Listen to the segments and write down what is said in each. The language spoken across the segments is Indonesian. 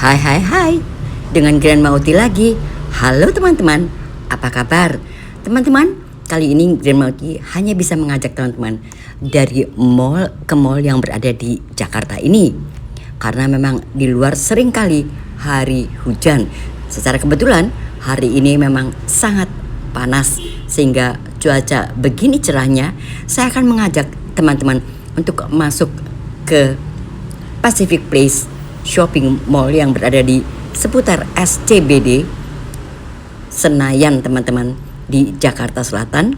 Hai hai hai, dengan Grand Mauti lagi. Halo teman-teman, apa kabar? Teman-teman, kali ini Grand Mauti hanya bisa mengajak teman-teman dari mall ke mall yang berada di Jakarta ini. Karena memang di luar sering kali hari hujan. Secara kebetulan hari ini memang sangat panas, sehingga cuaca begini cerahnya, saya akan mengajak teman-teman untuk masuk ke Pacific Place Shopping Mall yang berada di seputar SCBD Senayan teman-teman di Jakarta Selatan.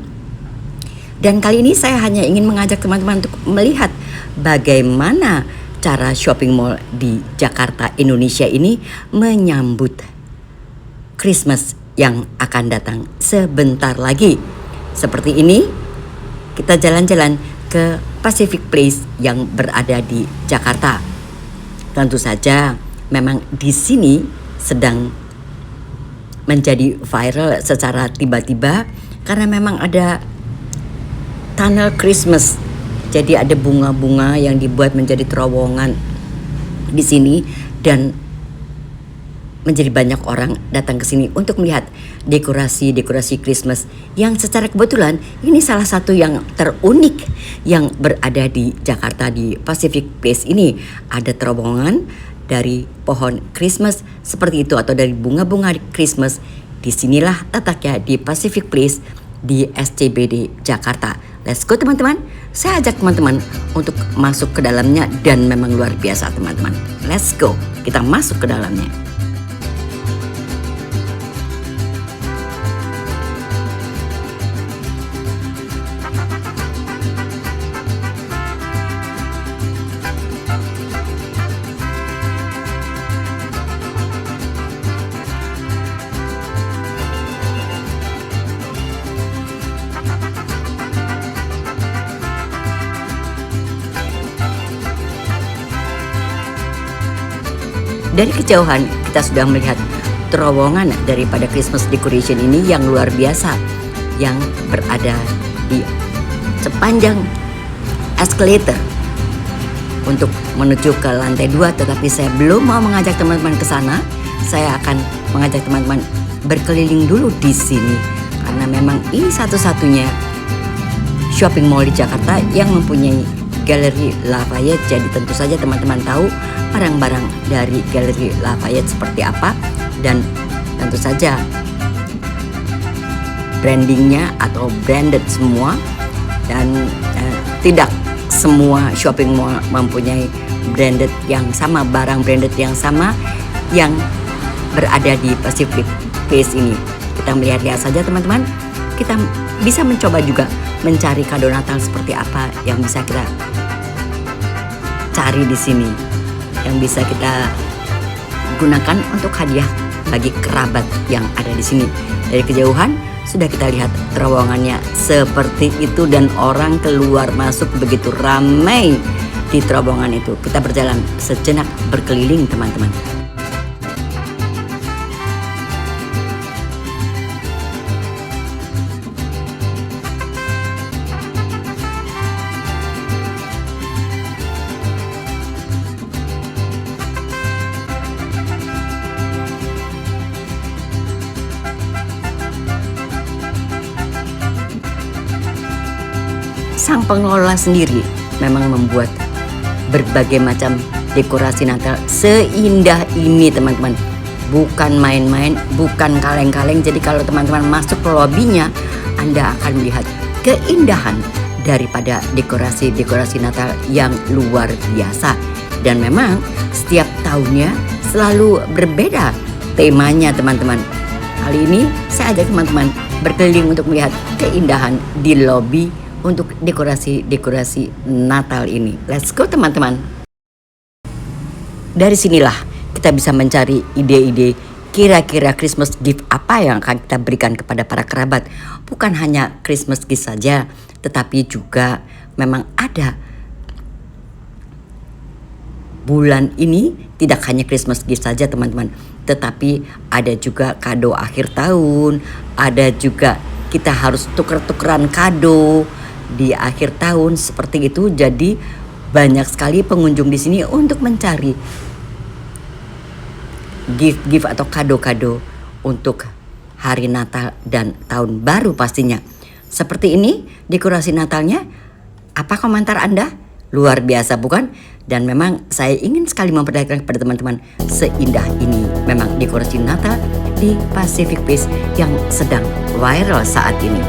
Dan kali ini saya hanya ingin mengajak teman-teman untuk melihat bagaimana cara shopping mall di Jakarta Indonesia ini menyambut Christmas yang akan datang sebentar lagi. Seperti ini kita jalan-jalan ke Pacific Place yang berada di Jakarta. Tentu saja memang di sini sedang menjadi viral secara tiba-tiba karena memang ada tunnel Christmas. Jadi ada bunga-bunga yang dibuat menjadi terowongan di sini dan menjadi banyak orang datang ke sini untuk melihat dekorasi-dekorasi Christmas yang secara kebetulan ini salah satu yang terunik yang berada di Jakarta di Pacific Place ini. Ada terowongan dari pohon Christmas seperti itu atau dari bunga-bunga Christmas. Disinilah letaknya di Pacific Place di SCBD Jakarta. Let's go teman-teman. Saya ajak teman-teman untuk masuk ke dalamnya dan memang luar biasa teman-teman. Let's go. Kita masuk ke dalamnya. Dari kejauhan kita sudah melihat terowongan daripada Christmas decoration ini yang luar biasa yang berada di sepanjang escalator untuk menuju ke lantai 2, tetapi saya belum mau mengajak teman-teman ke sana. Saya akan mengajak teman-teman berkeliling dulu di sini karena memang ini satu-satunya shopping mall di Jakarta yang mempunyai Galeri Lafayette. Jadi tentu saja teman-teman tahu barang-barang dari Galeri Lafayette seperti apa, dan tentu saja brandingnya atau branded semua, dan tidak semua shopping mall mempunyai branded yang sama, barang branded yang sama yang berada di Pacific Place ini. Kita melihat-lihat saja teman-teman. Kita bisa mencoba juga mencari kado Natal seperti apa yang bisa kita cari di sini, yang bisa kita gunakan untuk hadiah bagi kerabat yang ada di sini. Dari kejauhan sudah kita lihat terowongannya seperti itu dan orang keluar masuk begitu ramai di terowongan itu. Kita berjalan sejenak berkeliling teman-teman. Sang pengelola sendiri memang membuat berbagai macam dekorasi Natal seindah ini teman-teman. Bukan main-main, bukan kaleng-kaleng. Jadi kalau teman-teman masuk ke lobinya, Anda akan melihat keindahan daripada dekorasi-dekorasi Natal yang luar biasa. Dan memang setiap tahunnya selalu berbeda temanya teman-teman. Kali ini saya ajak teman-teman berkeliling untuk melihat keindahan di lobi untuk dekorasi-dekorasi Natal ini. Let's go teman-teman. Dari sinilah kita bisa mencari ide-ide kira-kira Christmas gift apa yang akan kita berikan kepada para kerabat. Bukan hanya Christmas gift saja, tetapi juga memang ada bulan ini tidak hanya Christmas gift saja teman-teman, tetapi ada juga kado akhir tahun, ada juga kita harus tuker-tukeran kado di akhir tahun seperti itu. Jadi banyak sekali pengunjung di sini untuk mencari gift-gift atau kado-kado untuk hari Natal dan tahun baru pastinya. Seperti ini dekorasi Natalnya. Apa komentar Anda? Luar biasa bukan? Dan memang saya ingin sekali memperlihatkan kepada teman-teman, seindah ini memang dekorasi Natal di Pacific Place yang sedang viral saat ini.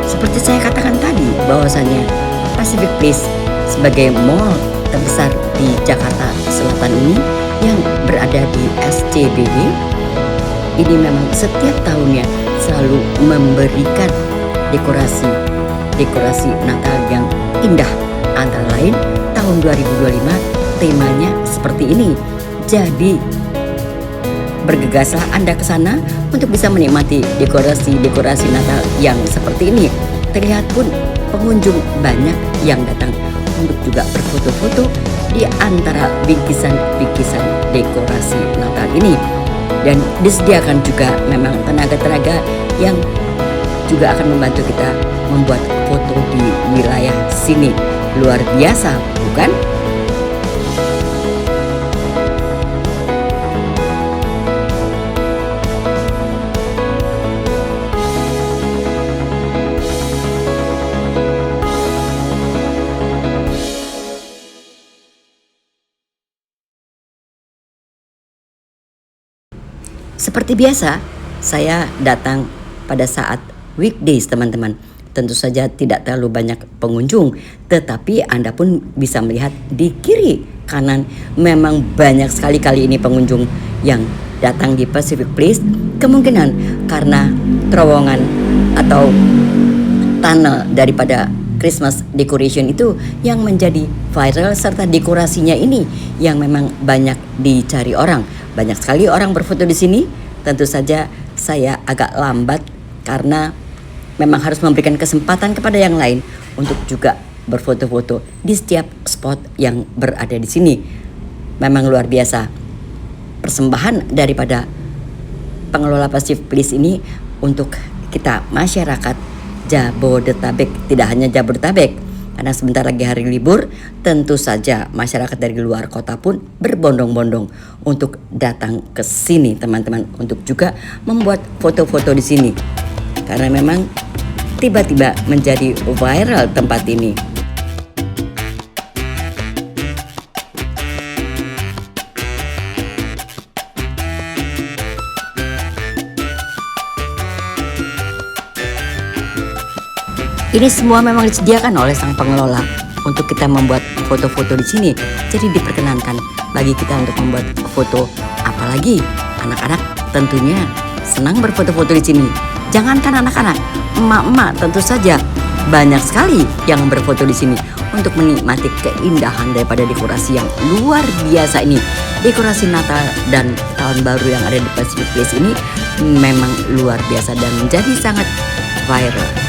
Seperti saya katakan tadi, bahwasanya Pacific Place sebagai mall terbesar di Jakarta Selatan ini yang berada di SCBD, ini memang setiap tahunnya selalu memberikan dekorasi Natal yang indah. Antara lain tahun 2025 temanya seperti ini. Jadi bergegaslah Anda ke sana untuk bisa menikmati dekorasi Natal yang seperti ini. Terlihat pun pengunjung banyak yang datang untuk juga berfoto-foto di antara bingkisan dekorasi Natal ini. Dan disediakan juga memang tenaga-tenaga yang juga akan membantu kita membuat foto di wilayah sini. Luar biasa, bukan? Seperti biasa, saya datang pada saat weekdays teman-teman. Tentu saja tidak terlalu banyak pengunjung, tetapi Anda pun bisa melihat di kiri kanan memang banyak sekali kali ini pengunjung yang datang di Pacific Place. Kemungkinan karena terowongan atau tunnel daripada Christmas decoration itu yang menjadi viral, serta dekorasinya ini yang memang banyak dicari orang. Banyak sekali orang berfoto di sini. Tentu saja saya agak lambat karena memang harus memberikan kesempatan kepada yang lain untuk juga berfoto-foto di setiap spot yang berada di sini. Memang luar biasa persembahan daripada pengelola Pacific Place ini untuk kita masyarakat Jabodetabek. Tidak hanya Jabodetabek, karena sebentar lagi hari libur, tentu saja masyarakat dari luar kota pun berbondong-bondong untuk datang ke sini teman-teman, untuk juga membuat foto-foto di sini. Karena memang tiba-tiba menjadi viral tempat ini. Ini semua memang disediakan oleh sang pengelola untuk kita membuat foto-foto di sini. Jadi diperkenankan bagi kita untuk membuat foto, apalagi anak-anak tentunya senang berfoto-foto di sini. Jangankan anak-anak, emak-emak tentu saja banyak sekali yang berfoto di sini untuk menikmati keindahan daripada dekorasi yang luar biasa ini. Dekorasi Natal dan Tahun Baru yang ada di Pacific Place ini memang luar biasa dan menjadi sangat viral.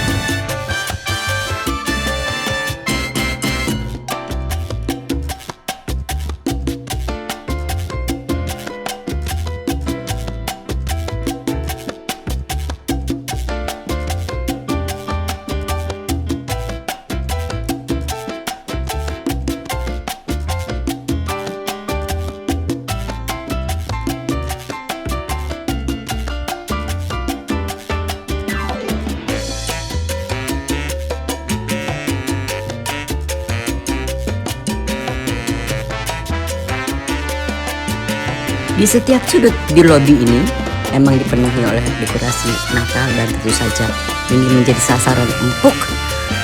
Di setiap sudut di lobi ini memang dipenuhi oleh dekorasi Natal, dan tentu saja ini menjadi sasaran empuk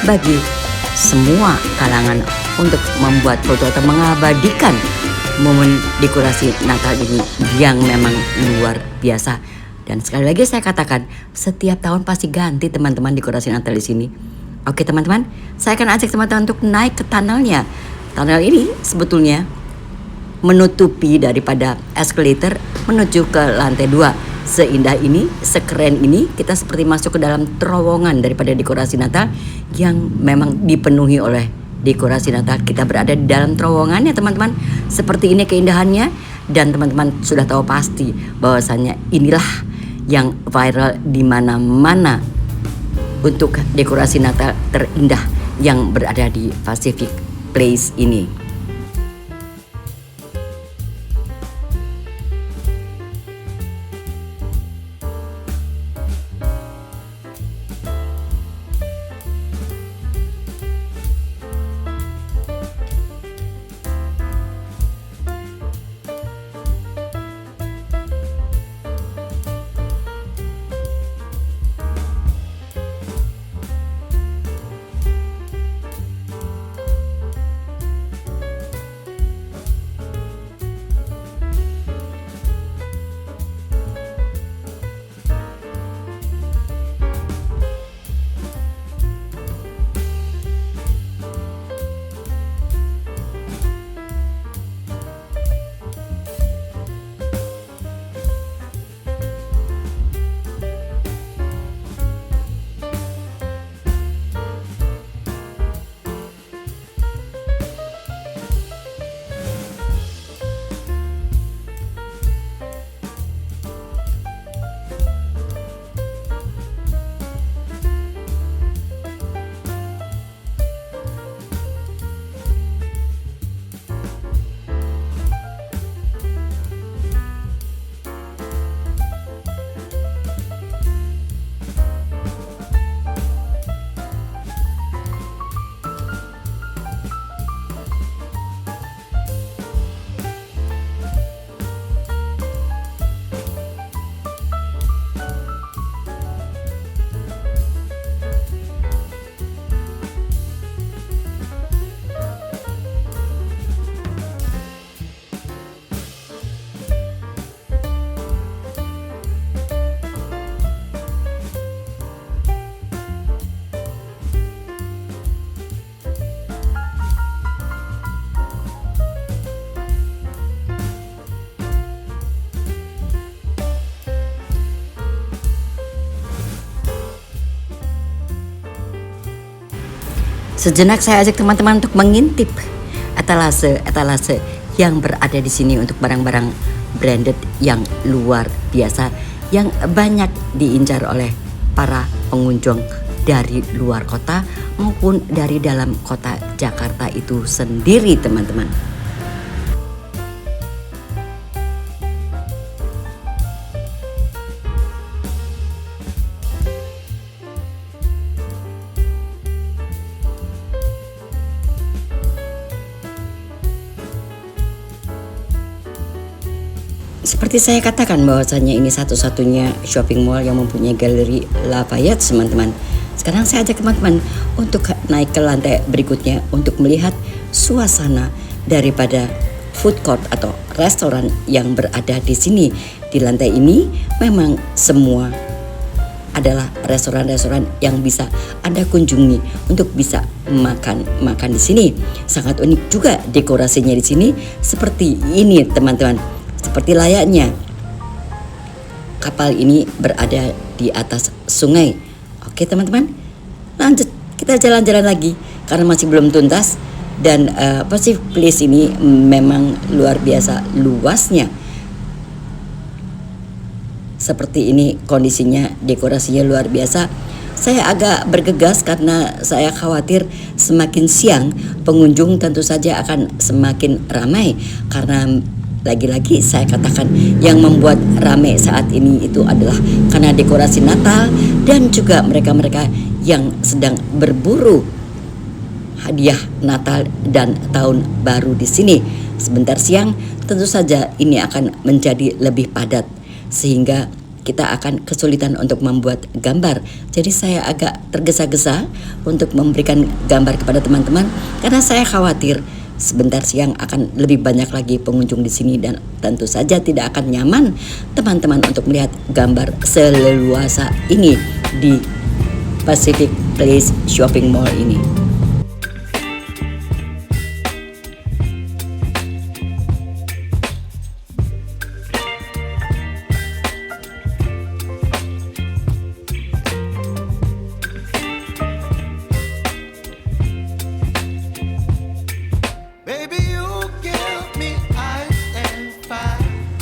bagi semua kalangan untuk membuat foto atau mengabadikan momen dekorasi Natal ini yang memang luar biasa. Dan sekali lagi saya katakan, setiap tahun pasti ganti teman-teman dekorasi Natal di sini. Oke teman-teman, saya akan ajak teman-teman untuk naik ke tunnelnya. Tunnel ini sebetulnya menutupi daripada escalator menuju ke lantai 2. Seindah ini, sekeren ini, kita seperti masuk ke dalam terowongan daripada dekorasi Natal yang memang dipenuhi oleh dekorasi Natal. Kita berada di dalam terowongan ya teman-teman. Seperti ini keindahannya, dan teman-teman sudah tahu pasti bahwasannya inilah yang viral di mana-mana untuk dekorasi Natal terindah yang berada di Pacific Place ini. Sejenak saya ajak teman-teman untuk mengintip etalase yang berada di sini untuk barang-barang branded yang luar biasa yang banyak diincar oleh para pengunjung dari luar kota maupun dari dalam kota Jakarta itu sendiri, teman-teman. Seperti saya katakan bahwasannya ini satu-satunya shopping mall yang mempunyai galeri Lafayette, teman-teman. Sekarang saya ajak teman-teman untuk naik ke lantai berikutnya untuk melihat suasana daripada food court atau restoran yang berada di sini. Di lantai ini memang semua adalah restoran-restoran yang bisa Anda kunjungi untuk bisa makan di sini. Sangat unik juga dekorasinya di sini seperti ini, teman-teman. Seperti layaknya kapal ini berada di atas sungai. Oke teman-teman, lanjut kita jalan-jalan lagi karena masih belum tuntas. Dan Pacific Place ini memang luar biasa luasnya. Seperti ini kondisinya, dekorasinya luar biasa. Saya agak bergegas karena saya khawatir semakin siang pengunjung tentu saja akan semakin ramai. Karena lagi-lagi saya katakan yang membuat ramai saat ini itu adalah karena dekorasi Natal dan juga mereka-mereka yang sedang berburu hadiah Natal dan Tahun Baru di sini. Sebentar siang tentu saja ini akan menjadi lebih padat sehingga kita akan kesulitan untuk membuat gambar. Jadi saya agak tergesa-gesa untuk memberikan gambar kepada teman-teman karena saya khawatir sebentar siang akan lebih banyak lagi pengunjung di sini dan tentu saja tidak akan nyaman teman-teman untuk melihat gambar seleluasa ini di Pacific Place Shopping Mall ini.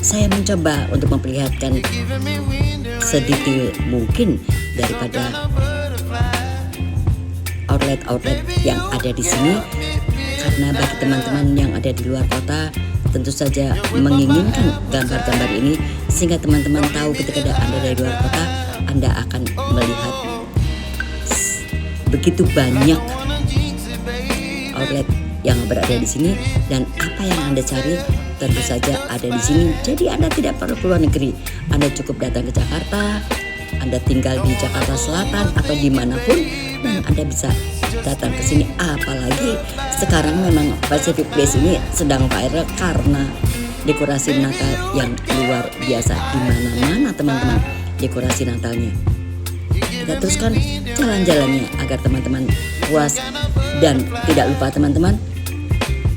Saya mencoba untuk memperlihatkan sedetail mungkin daripada outlet-outlet yang ada di sini, karena bagi teman-teman yang ada di luar kota tentu saja menginginkan gambar-gambar ini, sehingga teman-teman tahu ketika Anda dari luar kota Anda akan melihat begitu banyak outlet yang berada di sini, dan apa yang Anda cari tentu saja ada di sini. Jadi Anda tidak perlu keluar negeri, Anda cukup datang ke Jakarta, Anda tinggal di Jakarta Selatan atau dimanapun, dan Anda bisa datang ke sini. Apalagi sekarang memang Pacific Place ini sedang viral karena dekorasi Natal yang luar biasa di mana-mana teman-teman, dekorasi Natalnya. Kita teruskan jalan-jalannya agar teman-teman puas, dan tidak lupa teman-teman,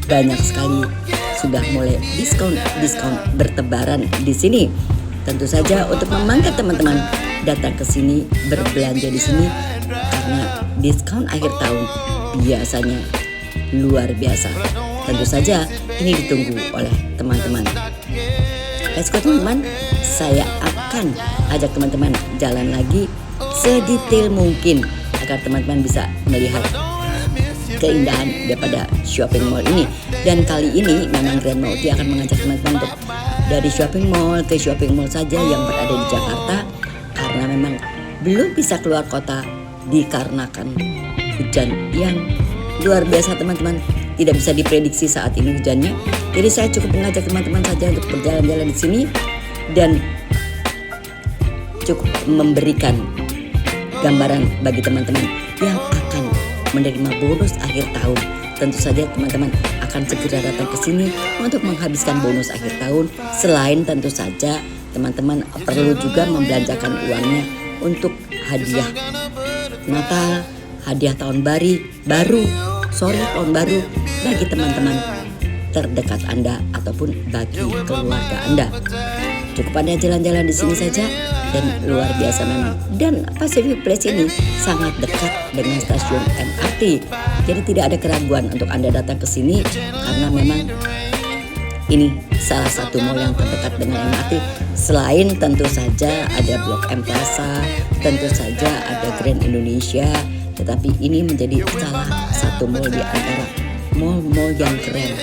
banyak sekali sudah mulai diskon bertebaran di sini. Tentu saja untuk memanggil teman-teman datang ke sini, berbelanja di sini, karena diskon akhir tahun biasanya luar biasa. Tentu saja ini ditunggu oleh teman-teman. Let's go teman-teman, saya akan ajak teman-teman jalan lagi sedetail mungkin agar teman-teman bisa melihat keindahan daripada shopping mall ini. Dan kali ini memang Grand Mauti akan mengajak teman-teman untuk dari shopping mall ke shopping mall saja yang berada di Jakarta, karena memang belum bisa keluar kota dikarenakan hujan yang luar biasa teman-teman. Tidak bisa diprediksi saat ini hujannya. Jadi saya cukup mengajak teman-teman saja untuk berjalan-jalan di sini dan cukup memberikan gambaran bagi teman-teman yang akan menerima bonus akhir tahun. Tentu saja teman-teman akan segera datang ke sini untuk menghabiskan bonus akhir tahun. Selain tentu saja teman-teman perlu juga membelanjakan uangnya untuk hadiah Natal, hadiah tahun baru tahun baru bagi teman-teman terdekat Anda ataupun bagi keluarga Anda. Cukup Anda jalan-jalan di sini saja dan luar biasa memang. Dan Pacific Place ini sangat dekat dengan stasiun MRT. Jadi tidak ada keraguan untuk Anda datang ke sini, karena memang ini salah satu mall yang terdekat dengan MRT. Selain tentu saja ada Blok M Plaza, tentu saja ada Grand Indonesia, tetapi ini menjadi salah satu mall di antara mall-mall yang keren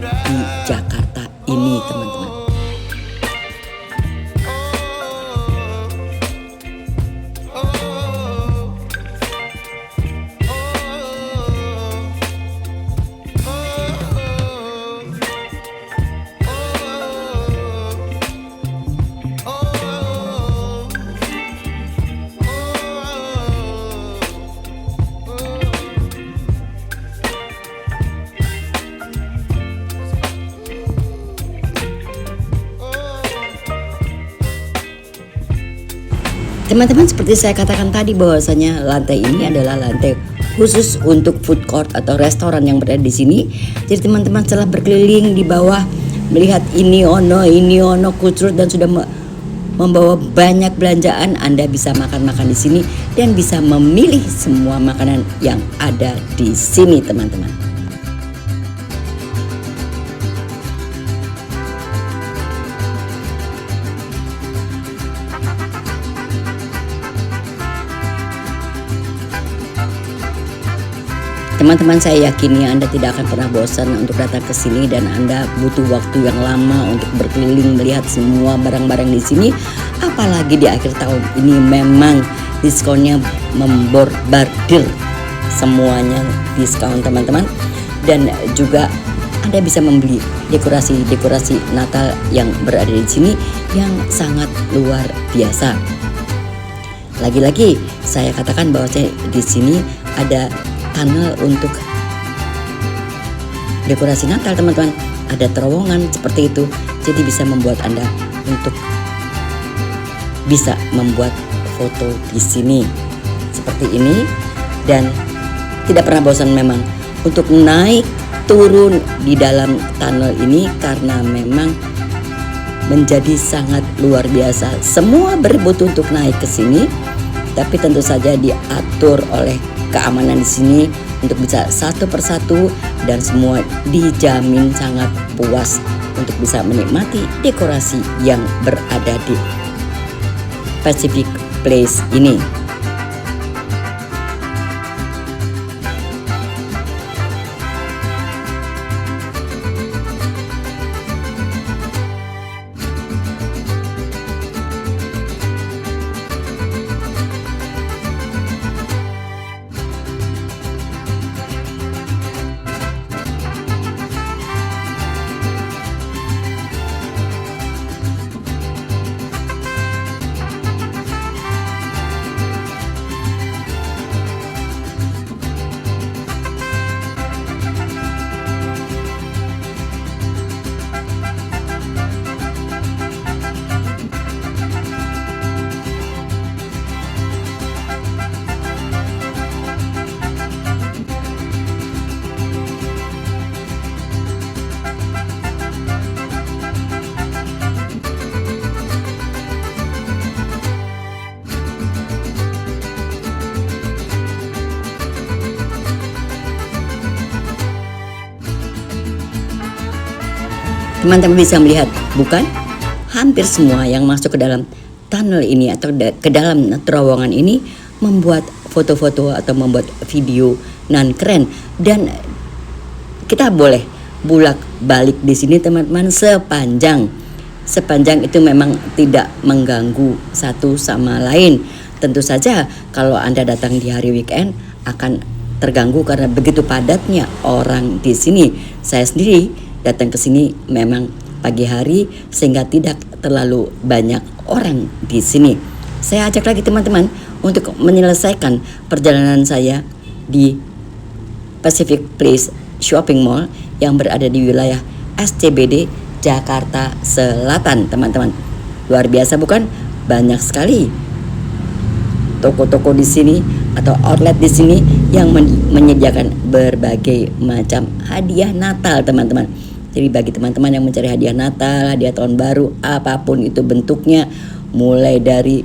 di Jakarta ini teman-teman. Teman-teman, seperti saya katakan tadi bahwasanya lantai ini adalah lantai khusus untuk food court atau restoran yang berada di sini. Jadi teman-teman setelah berkeliling di bawah melihat ini ono kucur dan sudah membawa banyak belanjaan, Anda bisa makan-makan di sini dan bisa memilih semua makanan yang ada di sini teman-teman. Teman-teman, saya yakini Anda tidak akan pernah bosan untuk datang ke sini, dan Anda butuh waktu yang lama untuk berkeliling melihat semua barang-barang di sini. Apalagi di akhir tahun ini memang diskonnya memborbardir, semuanya diskon teman-teman. Dan juga Anda bisa membeli dekorasi Natal yang berada di sini yang sangat luar biasa. Lagi-lagi saya katakan bahwa di sini ada tunnel untuk dekorasi Natal teman-teman, ada terowongan seperti itu, jadi bisa membuat Anda untuk bisa membuat foto di sini. seperti ini, dan tidak pernah bosan memang untuk naik turun di dalam tunnel ini karena memang menjadi sangat luar biasa. Semua berebut untuk naik ke sini, tapi tentu saja diatur oleh keamanan di sini untuk bisa satu persatu, dan semua dijamin sangat puas untuk bisa menikmati dekorasi yang berada di Pacific Place ini. Teman-teman bisa melihat, bukan? Hampir semua yang masuk ke dalam tunnel ini atau ke dalam terowongan ini membuat foto-foto atau membuat video nan keren, dan kita boleh bolak-balik di sini teman-teman sepanjang itu memang tidak mengganggu satu sama lain. Tentu saja kalau Anda datang di hari weekend akan terganggu karena begitu padatnya orang di sini. Saya sendiri datang ke sini memang pagi hari sehingga tidak terlalu banyak orang di sini. Saya ajak lagi teman-teman untuk menyelesaikan perjalanan saya di Pacific Place Shopping Mall yang berada di wilayah SCBD Jakarta Selatan, teman-teman. Luar biasa bukan? Banyak sekali toko-toko di sini atau outlet di sini yang menyediakan berbagai macam hadiah Natal, teman-teman. Jadi bagi teman-teman yang mencari hadiah Natal, hadiah tahun baru, apapun itu bentuknya, mulai dari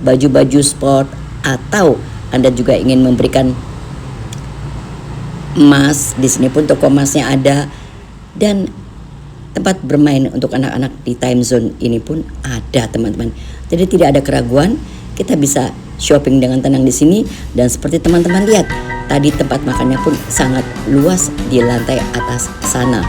baju-baju sport atau Anda juga ingin memberikan emas, di sini pun toko emasnya ada, dan tempat bermain untuk anak-anak di time zone ini pun ada, teman-teman. Jadi tidak ada keraguan, kita bisa shopping dengan tenang di sini. Dan seperti teman-teman lihat, tadi tempat makannya pun sangat luas di lantai atas sana.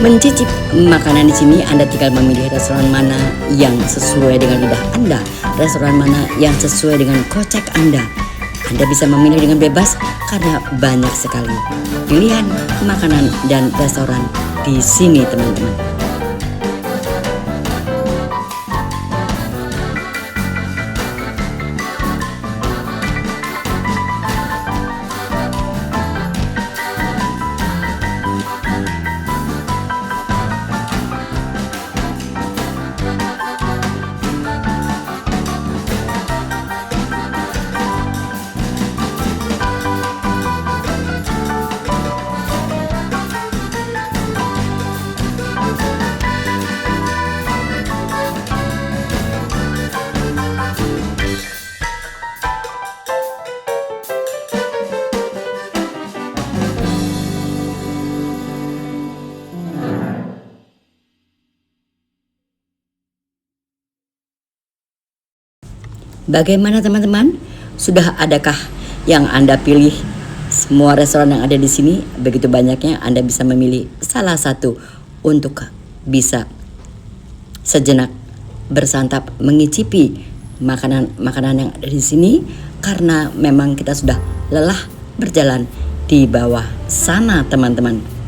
Mencicip makanan di sini, Anda tinggal memilih restoran mana yang sesuai dengan lidah Anda, restoran mana yang sesuai dengan kocek Anda. Anda bisa memilih dengan bebas karena banyak sekali pilihan makanan dan restoran di sini, teman-teman. Bagaimana teman-teman? Sudah adakah yang Anda pilih? Semua restoran yang ada di sini begitu banyaknya, Anda bisa memilih salah satu untuk bisa sejenak bersantap, mengicipi makanan-makanan yang ada di sini, karena memang kita sudah lelah berjalan di bawah sana, teman-teman.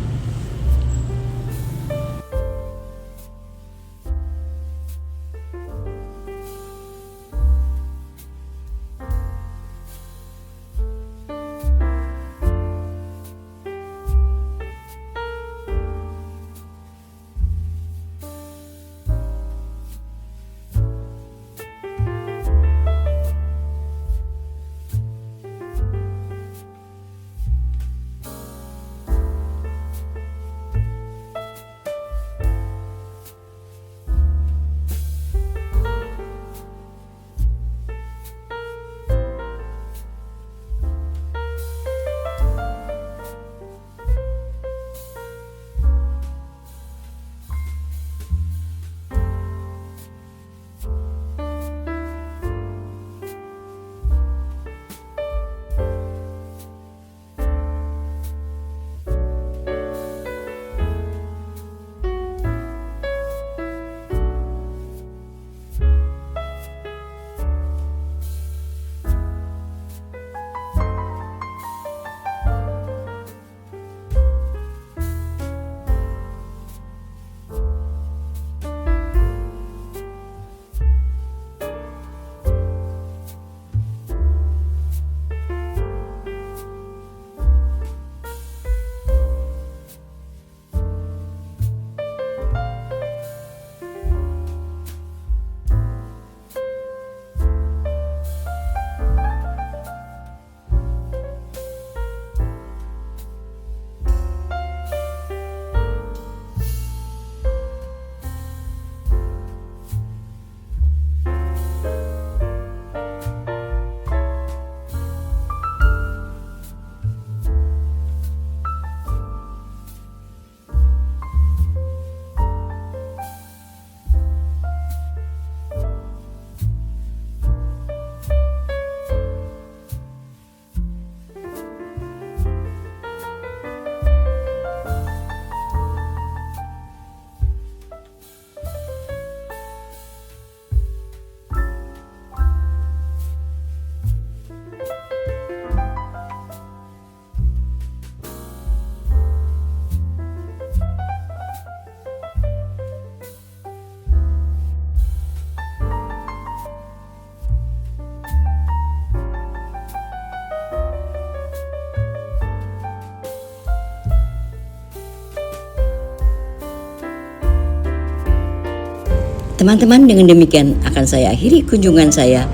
Teman-teman, dengan demikian akan saya akhiri kunjungan saya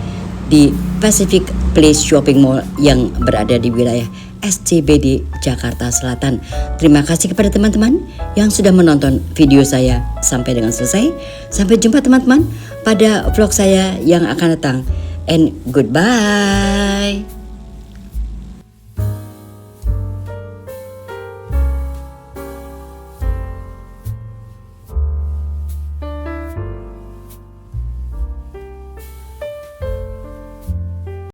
di Pacific Place Shopping Mall yang berada di wilayah SCBD Jakarta Selatan. Terima kasih kepada teman-teman yang sudah menonton video saya sampai dengan selesai. Sampai jumpa teman-teman pada vlog saya yang akan datang. And goodbye.